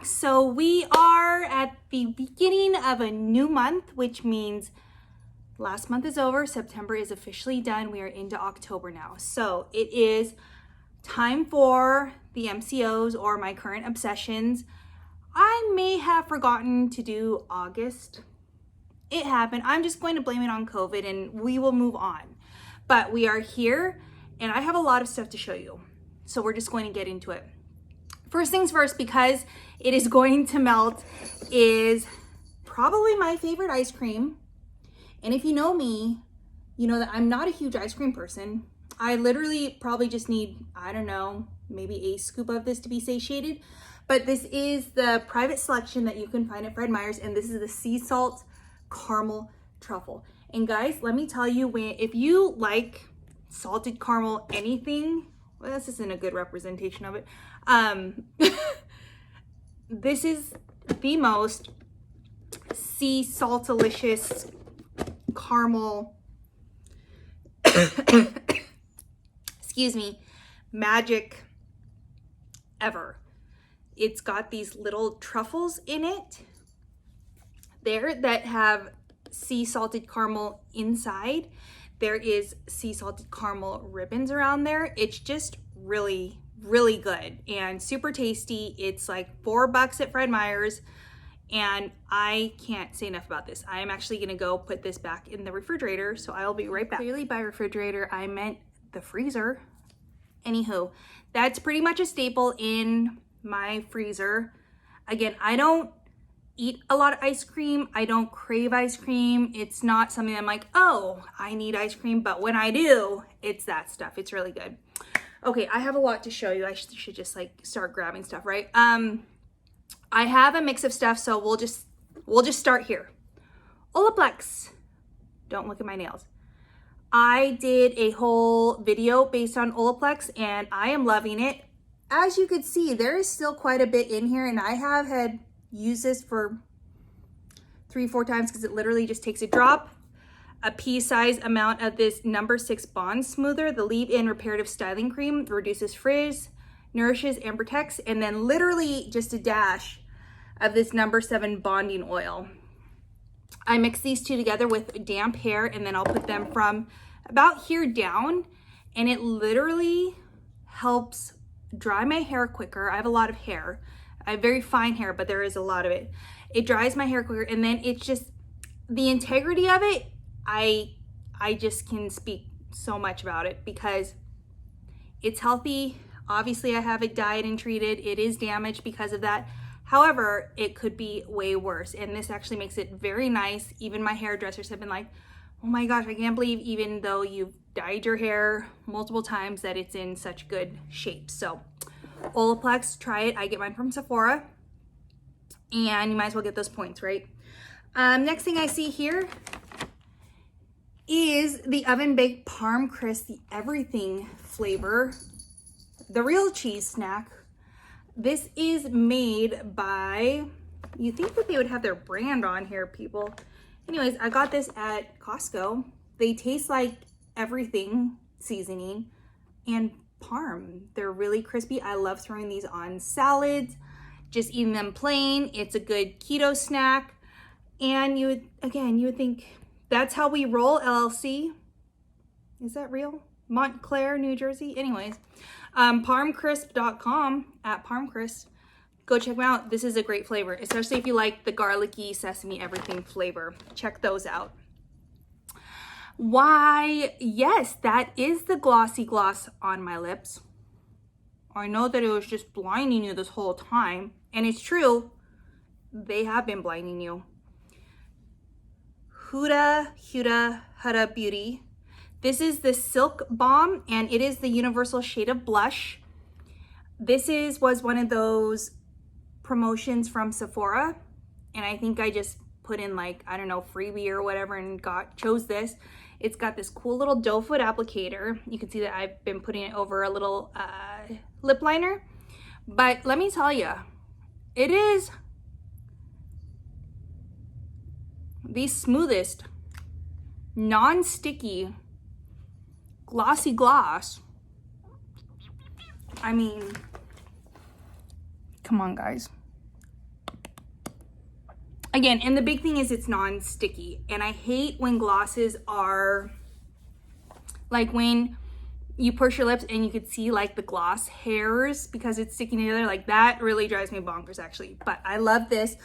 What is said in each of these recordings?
back. So we are at the beginning of a new month, which means last month is over. September is officially done. We are into October now. So it is time for the MCOs, or my current obsessions. I may have forgotten to do August. It happened. I'm just going to blame it on COVID and we will move on. But we are here and I have a lot of stuff to show you. So we're just going to get into it. First things first, because it is going to melt, is probably my favorite ice cream. And if you know me, you know that I'm not a huge ice cream person. I literally probably just need, I don't know, maybe a scoop of this to be satiated. But this is the private selection that you can find at Fred Meyer's, and this is the sea salt caramel truffle. And guys, let me tell you, if you like salted caramel anything, well, this isn't a good representation of it. This is the most sea saltalicious caramel, excuse me, magic ever. It's got these little truffles in it there that have sea salted caramel inside. There is sea salted caramel ribbons around there. It's just really, really good and super tasty. It's like $4 at Fred Meyer's, and I can't say enough about this. I am actually gonna go put this back in the refrigerator, so I'll be right back. Clearly by refrigerator, I meant the freezer. Anywho, that's pretty much a staple in my freezer. Again, I don't eat a lot of ice cream. I don't crave ice cream. It's not something I'm like, oh, I need ice cream. But when I do, it's that stuff. It's really good. Okay, I have a lot to show you. I should just like start grabbing stuff, right? I have a mix of stuff, so we'll just start here. Olaplex. Don't look at my nails. I did a whole video based on Olaplex and I am loving it. As you could see, there is still quite a bit in here, and I have had used this for 3-4 times because it literally just takes a drop, a pea-sized amount of this number 6 bond smoother, the leave-in reparative styling cream, reduces frizz, nourishes and protects, and then literally just a dash of this number 7 bonding oil. I mix these two together with damp hair, and then I'll put them from about here down, and it literally helps dry my hair quicker. I have a lot of hair. I have very fine hair, but there is a lot of it. It dries my hair quicker, and then it's just the integrity of it. I just can speak so much about it because it's healthy. Obviously, I have it dyed and treated. It is damaged because of that. However, it could be way worse, and this actually makes it very nice. Even my hairdressers have been like, oh my gosh, I can't believe even though you've dyed your hair multiple times that it's in such good shape. So Olaplex, try it. I get mine from Sephora, and you might as well get those points, right? Next thing I see here is the oven baked Parm crisp, the everything flavor, the real cheese snack. This is made by, you think that they would have their brand on here, people. Anyways, I got this at Costco. They taste like everything seasoning and Parm. They're really crispy. I love throwing these on salads, just eating them plain. It's a good keto snack. And you would think that's how we roll, LLC. Is that real? Montclair, New Jersey. Anyways, parmcrisp.com at parmcrisp. Go check them out. This is a great flavor, especially if you like the garlicky sesame everything flavor. Check those out. Why, yes, that is the glossy gloss on my lips. I know that it was just blinding you this whole time, and it's true. They have been blinding you. HudaBeauty. This is the Silk Balm, and it is the universal shade of blush. This was one of those promotions from Sephora, and I think I just put in like, I don't know, freebie or whatever and chose this. It's got this cool little doe foot applicator. You can see that I've been putting it over a little lip liner, but let me tell you, it is the smoothest, non-sticky, glossy gloss. I mean, come on guys, Again, and the big thing is it's non-sticky. And I hate when glosses are like when you push your lips and you could see like the gloss hairs because it's sticking together. Like that really drives me bonkers actually. But I love this.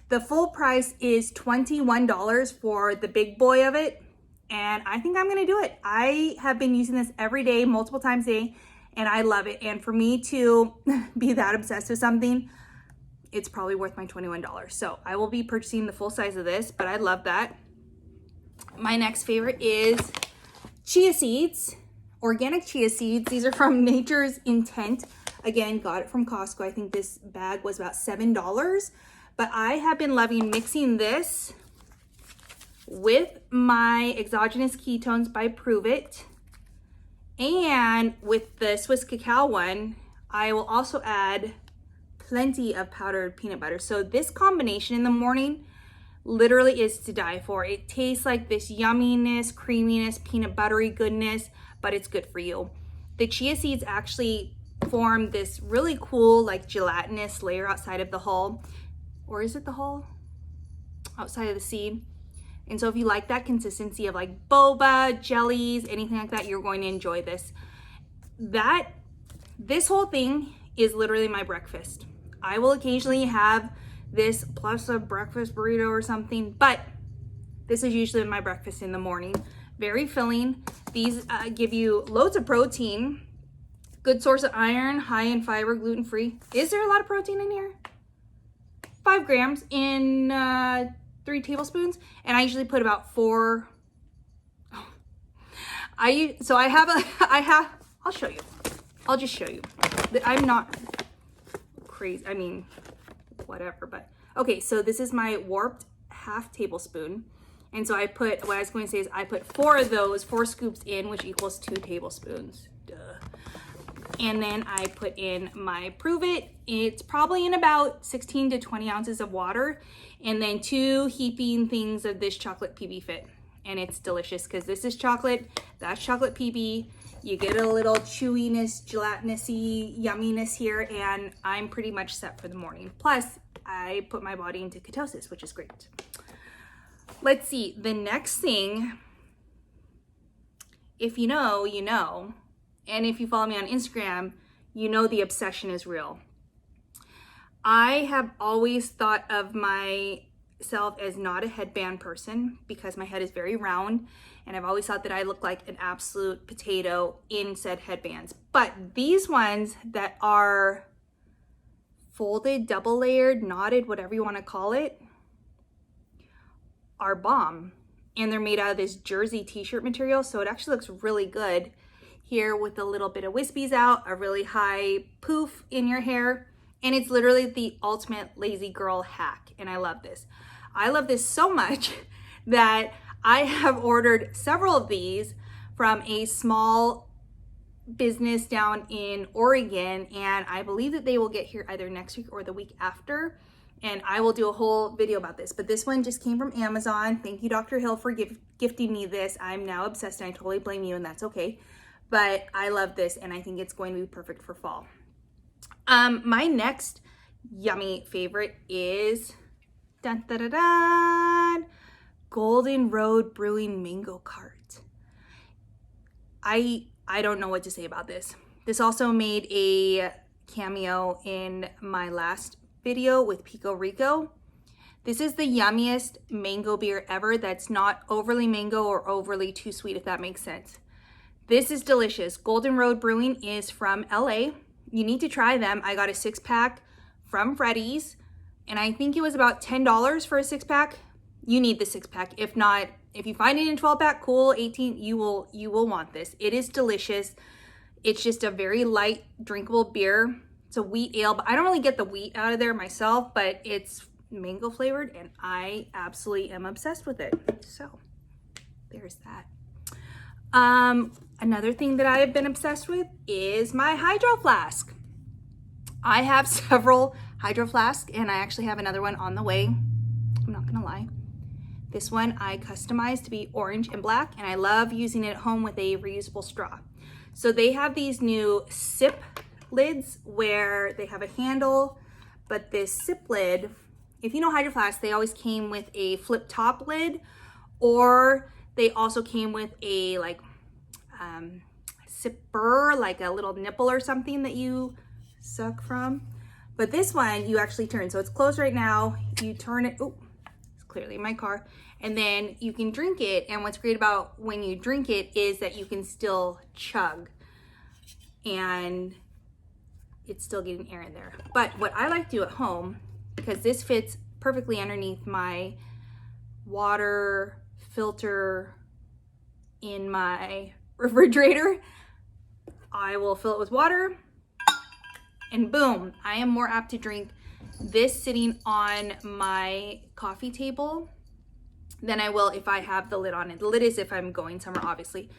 The full price is $21 for the big boy of it. And I think I'm gonna do it. I have been using this every day, multiple times a day, and I love it. And for me to be that obsessed with something, it's probably worth my $21. So I will be purchasing the full size of this, but I love that. My next favorite is chia seeds, organic chia seeds. These are from Nature's Intent. Again, got it from Costco. I think this bag was about $7. But I have been loving mixing this with my exogenous ketones by Prove It. And with the Swiss cacao one, I will also add plenty of powdered peanut butter. So this combination in the morning literally is to die for. It tastes like this yumminess, creaminess, peanut buttery goodness, but it's good for you. The chia seeds actually form this really cool like gelatinous layer outside of the hull. Or is it the hull? Outside of the seed. And so if you like that consistency of like boba, jellies, anything like that, you're going to enjoy this. This whole thing is literally my breakfast. I will occasionally have this plus a breakfast burrito or something, but this is usually my breakfast in the morning. Very filling. These give you loads of protein, good source of iron, high in fiber, gluten-free. Is there a lot of protein in here? 5 grams in 3 tablespoons, and I usually put about 4. I'll show you. I'll just show you. I'm not crazy. I mean, whatever, but okay, so this is my warped half tablespoon. And so I put, what I was going to say is I put 4 of those, 4 scoops in, which equals 2 tablespoons. Duh. And then I put in my Prove It. It's probably in about 16 to 20 ounces of water. And then 2 heaping things of this chocolate PB Fit. And it's delicious because this is chocolate, that's chocolate PB. You get a little chewiness, gelatinousy, yumminess here, and I'm pretty much set for the morning. Plus, I put my body into ketosis, which is great. Let's see, the next thing, if you know, you know. And if you follow me on Instagram, you know the obsession is real. I have always thought of myself as not a headband person because my head is very round, and I've always thought that I look like an absolute potato in said headbands. But these ones that are folded, double layered, knotted, whatever you want to call it, are Balm. And they're made out of this jersey t-shirt material, so it actually looks really good. Here with a little bit of wispies out, a really high poof in your hair, and it's literally the ultimate lazy girl hack, and I love this. I love this so much that I have ordered several of these from a small business down in Oregon, and I believe that they will get here either next week or the week after, and I will do a whole video about this. But this one just came from Amazon. Thank you, Dr. Hill, for gifting me this. I'm now obsessed, and I totally blame you, and that's okay. But I love this, and I think it's going to be perfect for fall. My next yummy favorite is dun, dun, dun, dun, Golden Road Brewing Mango Cart. I don't know what to say about this. This also made a cameo in my last video with Pico Rico. This is the yummiest mango beer ever that's not overly mango or overly too sweet, if that makes sense. This is delicious. Golden Road Brewing is from LA. You need to try them. I got a 6-pack from Freddy's, and I think it was about $10 for a 6-pack. You need the 6-pack. If not, if you find it in 12-pack, cool, 18, you will want this. It is delicious. It's just a very light, drinkable beer. It's a wheat ale, but I don't really get the wheat out of there myself, but it's mango flavored, and I absolutely am obsessed with it. So there's that. Another thing that I have been obsessed with is my Hydroflask. I have several Hydroflask, and I actually have another one on the way. I'm not gonna lie. This one I customized to be orange and black, and I love using it at home with a reusable straw. So they have these new sip lids where they have a handle, but this sip lid if you know Hydroflask, they always came with a flip top lid, or they also came with a like sipper, like a little nipple or something that you suck from. But this one you actually turn. So it's closed right now. You turn it, oh, it's clearly in my car. And then you can drink it. And what's great about when you drink it is that you can still chug. And it's still getting air in there. But what I like to do at home, because this fits perfectly underneath my water filter in my refrigerator, I will fill it with water and boom, I am more apt to drink this sitting on my coffee table than I will if I have the lid on it. The lid is if I'm going somewhere, obviously.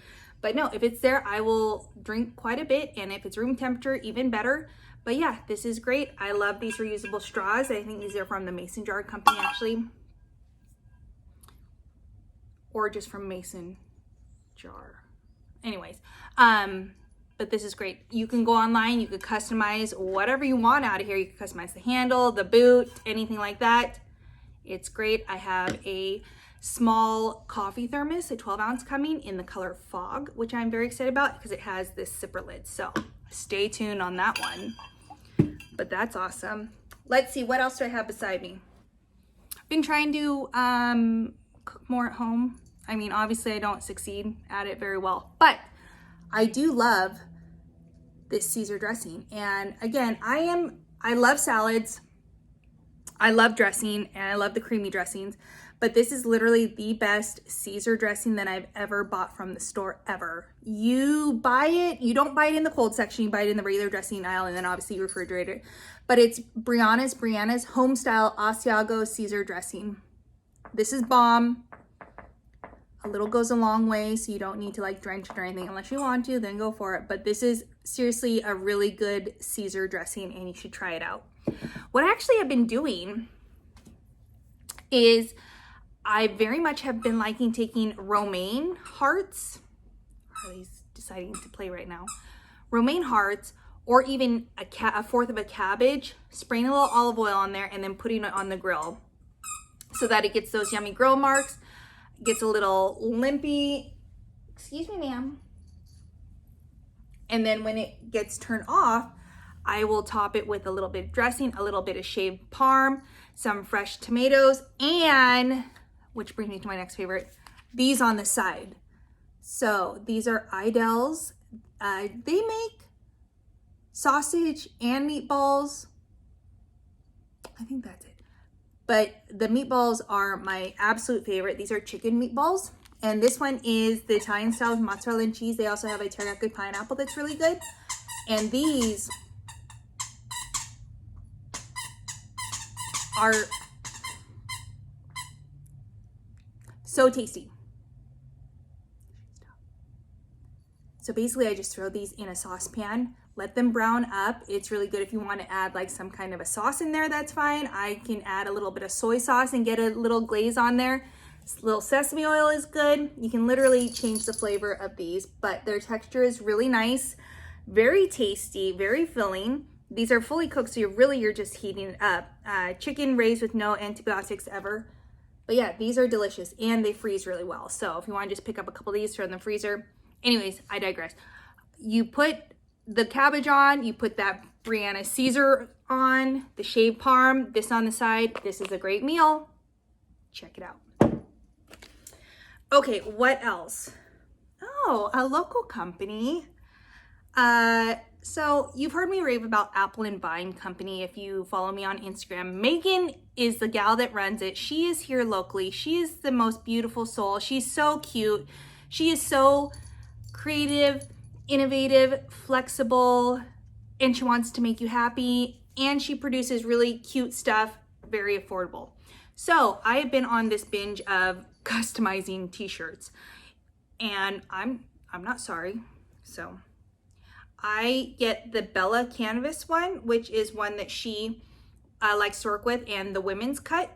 But no, if it's there, I will drink quite a bit. And if it's room temperature, even better. But yeah, this is great. I love these reusable straws. I think these are from the Mason Jar Company, actually. Or just from Mason Jar. Anyways, but this is great. You can go online, you could customize whatever you want out of here. You can customize the handle, the boot, anything like that. It's great. I have a small coffee thermos, a 12-ounce coming in the color Fog, which I'm very excited about because it has this zipper lid. So stay tuned on that one. But that's awesome. Let's see, what else do I have beside me? I've been trying to cook more at home. I mean, obviously I don't succeed at it very well, but I do love this Caesar dressing. And again, I love salads. I love dressing and I love the creamy dressings, but this is literally the best Caesar dressing that I've ever bought from the store ever. You buy it, you don't buy it in the cold section, you buy it in the regular dressing aisle and then obviously you refrigerate it. But it's Brianna's homestyle Asiago Caesar dressing. This is Balm. A little goes a long way, so you don't need to like drench it or anything. Unless you want to, then go for it. But this is seriously a really good Caesar dressing and you should try it out. What I actually have been doing is I very much have been liking taking romaine hearts. Harley's deciding to play right now. Romaine hearts, or even a fourth of a cabbage, spraying a little olive oil on there and then putting it on the grill so that it gets those yummy grill marks. Gets a little limpy, excuse me, ma'am. And then when it gets turned off, I will top it with a little bit of dressing, a little bit of shaved parm, some fresh tomatoes, and, which brings me to my next favorite, these on the side. So these are Aidells. They make sausage and meatballs. I think that's it. But the meatballs are my absolute favorite. These are chicken meatballs. And this one is the Italian style with mozzarella and cheese. They also have a teriyaki pineapple that's really good. And these are so tasty. So basically I just throw these in a saucepan, let them brown up. It's really good if you want to add like some kind of a sauce in there, that's fine. I can add a little bit of soy sauce and get a little glaze on there. A little sesame oil is good. You can literally change the flavor of these, but their texture is really nice, very tasty, very filling. These are fully cooked, so you're just heating it up. Chicken raised with no antibiotics ever. But yeah, these are delicious and they freeze really well. So if you want to just pick up a couple of these, throw in the freezer. Anyways, I digress. You put the cabbage on, you put that Brianna Caesar on, the shaved parm, this on the side. This is a great meal. Check it out. Okay, what else? Oh, a local company. So you've heard me rave about Apple and Vine Company if you follow me on Instagram. Megan is the gal that runs it. She is here locally. She is the most beautiful soul. She's so cute. She is so creative, innovative, flexible, and she wants to make you happy. And she produces really cute stuff, very affordable. So I have been on this binge of customizing t-shirts and I'm not sorry. So I get the Bella canvas one, which is one that she likes to work with, and the women's cut.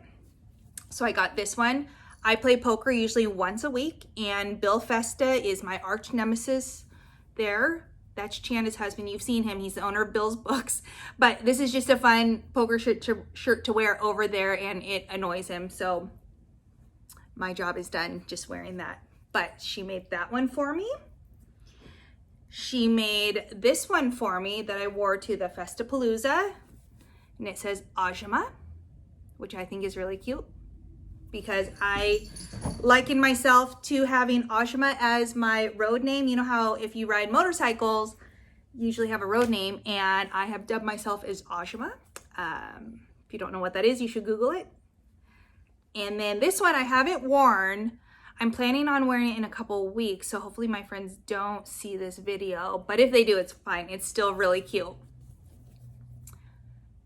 So I got this one. I play poker usually once a week, and Bill Festa is my arch nemesis there. That's Chia and his husband. You've seen him. He's the owner of Bill's Books. But this is just a fun poker shirt to wear over there, and it annoys him. So my job is done just wearing that. But she made that one for me. She made this one for me that I wore to the Festapalooza. And it says Ajima, which I think is really cute, because I liken myself to having Ajima as my road name. You know how if you ride motorcycles, you usually have a road name, and I have dubbed myself as Ajima. If you don't know what that is, you should Google it. And then this one I haven't worn. I'm planning on wearing it in a couple weeks, so hopefully my friends don't see this video, but if they do, it's fine. It's still really cute.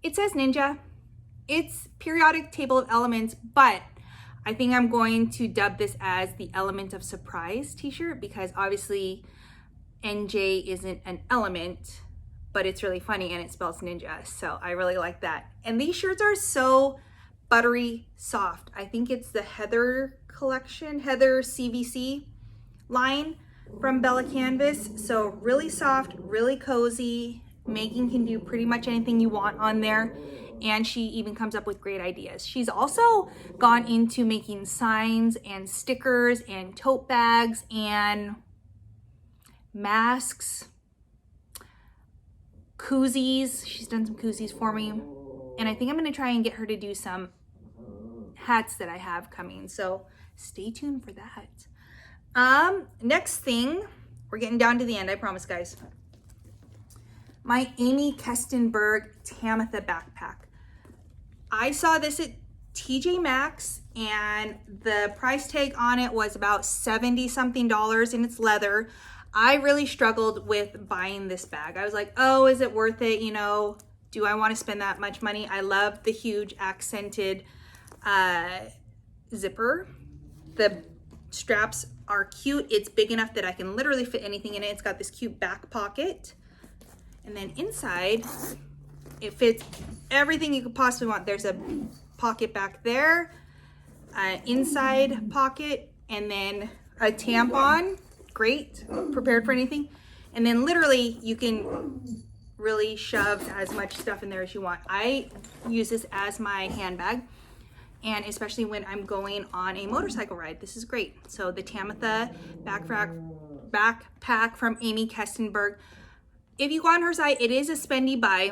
It says Ninja. It's periodic table of elements, but I think I'm going to dub this as the Element of Surprise t-shirt, because obviously NJ isn't an element, but it's really funny and it spells ninja. So I really like that. And these shirts are so buttery soft. I think it's the Heather collection, Heather CVC line from Bella Canvas. So really soft, really cozy. Megan can do pretty much anything you want on there. And she even comes up with great ideas. She's also gone into making signs and stickers and tote bags and masks, koozies. She's done some koozies for me. And I think I'm gonna try and get her to do some hats that I have coming. So stay tuned for that. Next thing, we're getting down to the end, I promise, guys. My Aimee Kestenberg Tamitha backpack. I saw this at TJ Maxx, and the price tag on it was about $70 something, and it's leather. I really struggled with buying this bag. I was like, oh, is it worth it? You know, do I want to spend that much money? I love the huge accented zipper. The straps are cute. It's big enough that I can literally fit anything in it. It's got this cute back pocket. And then inside, it fits everything you could possibly want. There's a pocket back there, inside pocket, and then a tampon. Great, prepared for anything. And then literally you can really shove as much stuff in there as you want. I use this as my handbag, and especially when I'm going on a motorcycle ride, this is great. So the Tamitha backpack from Aimee Kestenberg. If you go on her site, it is a spendy buy.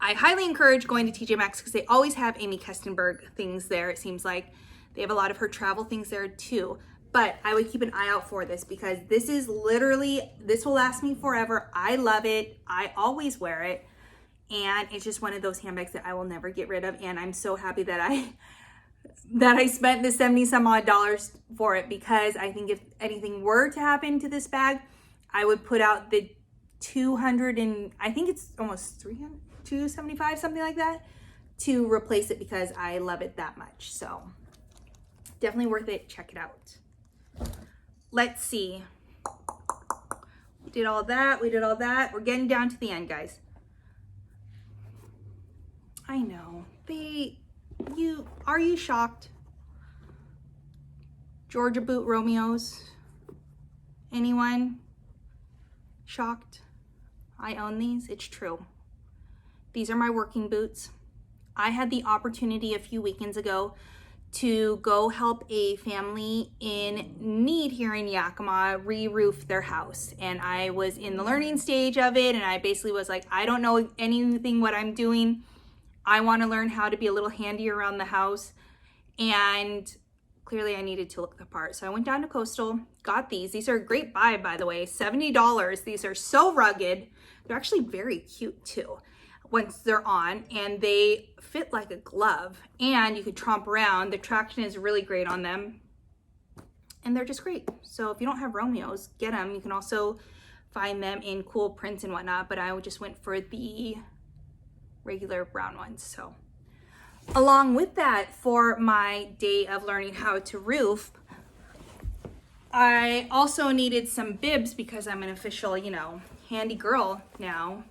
I highly encourage going to TJ Maxx because they always have Aimee Kestenberg things there. It seems like they have a lot of her travel things there too. But I would keep an eye out for this, because this is literally, this will last me forever. I love it. I always wear it. And it's just one of those handbags that I will never get rid of. And I'm so happy that I spent the 70 some odd dollars for it, because I think if anything were to happen to this bag, I would put out the 200 and I think it's almost 300, 275, something like that, to replace it, because I love it that much. So definitely worth it. Check it out. Let's see. We did all that. We're getting down to the end, guys. I know. Are you shocked? Georgia Boot Romeos? Anyone shocked? I own these. It's true. These are my working boots. I had the opportunity a few weekends ago to go help a family in need here in Yakima re-roof their house. And I was in the learning stage of it, and I basically was like, I don't know anything what I'm doing. I want to learn how to be a little handy around the house. And clearly I needed to look the part. So I went down to Coastal, got these. These are a great buy, by the way, $70. These are so rugged. They're actually very cute too once they're on, and they fit like a glove, and you could tromp around. The traction is really great on them, and they're just great. So if you don't have Romeos, get them. You can also find them in cool prints and whatnot, but I just went for the regular brown ones. So along with that, for my day of learning how to roof, I also needed some bibs, because I'm an official, you know, handy girl now,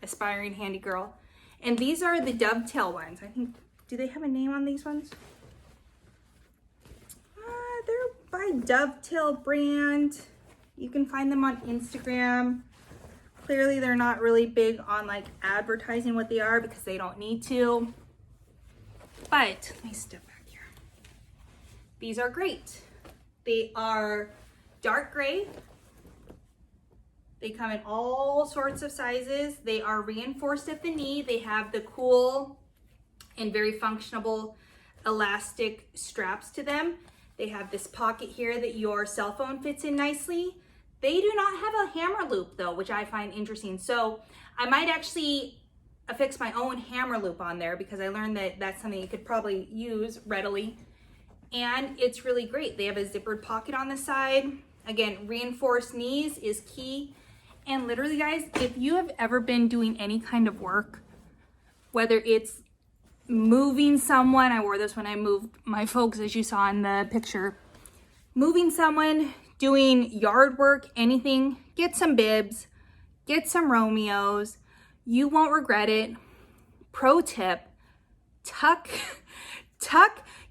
aspiring handy girl. And these are the Dovetail ones. I think, do they have a name on these ones? They're by Dovetail brand. You can find them on Instagram. Clearly they're not really big on like advertising what they are because they don't need to. But let me step back here. These are great. They are dark gray. They come in all sorts of sizes. They are reinforced at the knee. They have the cool and very functional elastic straps to them. They have this pocket here that your cell phone fits in nicely. They do not have a hammer loop though, which I find interesting. So I might actually affix my own hammer loop on there because I learned that that's something you could probably use readily. And it's really great. They have a zippered pocket on the side. Again, reinforced knees is key. And literally guys, if you have ever been doing any kind of work, whether it's moving someone, I wore this when I moved my folks as you saw in the picture, moving someone, doing yard work, anything, get some bibs, get some Romeos, you won't regret it. Pro tip, tuck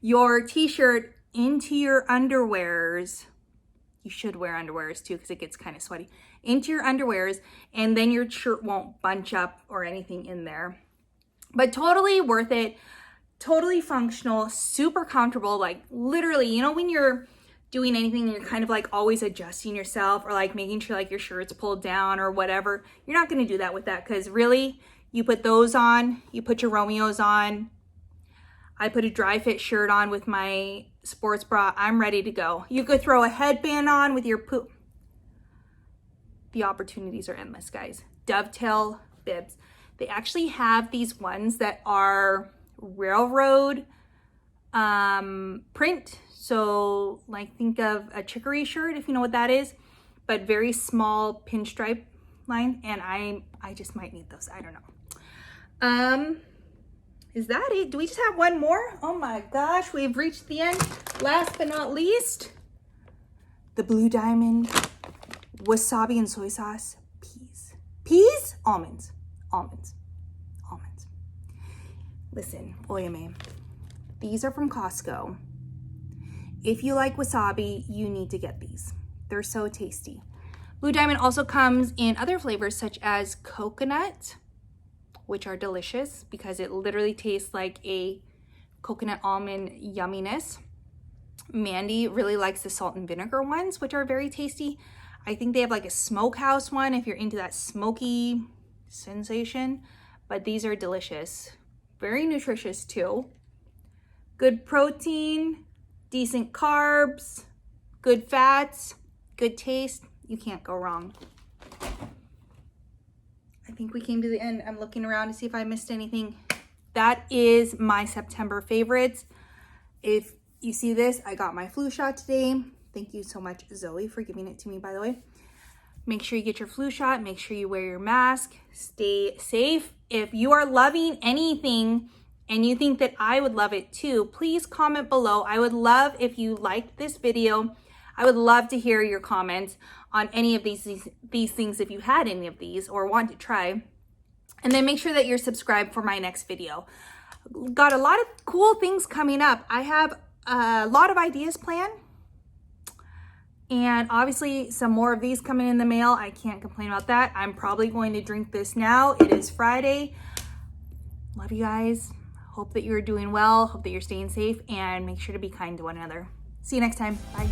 your t-shirt into your underwears. You should wear underwears too because it gets kind of sweaty. Into your underwears, and then your shirt won't bunch up or anything in there. But totally worth it, totally functional, super comfortable. Like literally, you know, when you're doing anything and you're kind of like always adjusting yourself or like making sure like your shirt's pulled down or whatever, you're not going to do that with that because really you put those on, you put your Romeos on. I put a dry fit shirt on with my sports bra. I'm ready to go. You could throw a headband on with your poop. The opportunities are endless, guys. Dovetail bibs. They actually have these ones that are railroad print. So like think of a chicory shirt, if you know what that is, but very small pinstripe line. And I just might need those. I don't know. Is that it? Do we just have one more? Oh my gosh, we've reached the end. Last but not least, the Blue Diamond Wasabi and soy sauce peas, almonds. Listen, Aimee, these are from Costco. If you like wasabi, you need to get these. They're so tasty. Blue Diamond also comes in other flavors such as coconut, which are delicious because it literally tastes like a coconut almond yumminess. Mandy really likes the salt and vinegar ones, which are very tasty. I think they have like a smokehouse one if you're into that smoky sensation, but these are delicious. Very nutritious too. Good protein, decent carbs, good fats, good taste. You can't go wrong. I think we came to the end. I'm looking around to see if I missed anything. That is my September favorites. If you see this, I got my flu shot today. Thank you so much, Zoe, for giving it to me, by the way. Make sure you get your flu shot. Make sure you wear your mask. Stay safe. If you are loving anything and you think that I would love it too, please comment below. I would love if you liked this video. I would love to hear your comments on any of these things if you had any of these or want to try. And then make sure that you're subscribed for my next video. Got a lot of cool things coming up. I have a lot of ideas planned. And obviously some more of these coming in the mail. I can't complain about that. I'm probably going to drink this now. It is Friday. Love you guys. Hope that you're doing well. Hope that you're staying safe and make sure to be kind to one another. See you next time. Bye.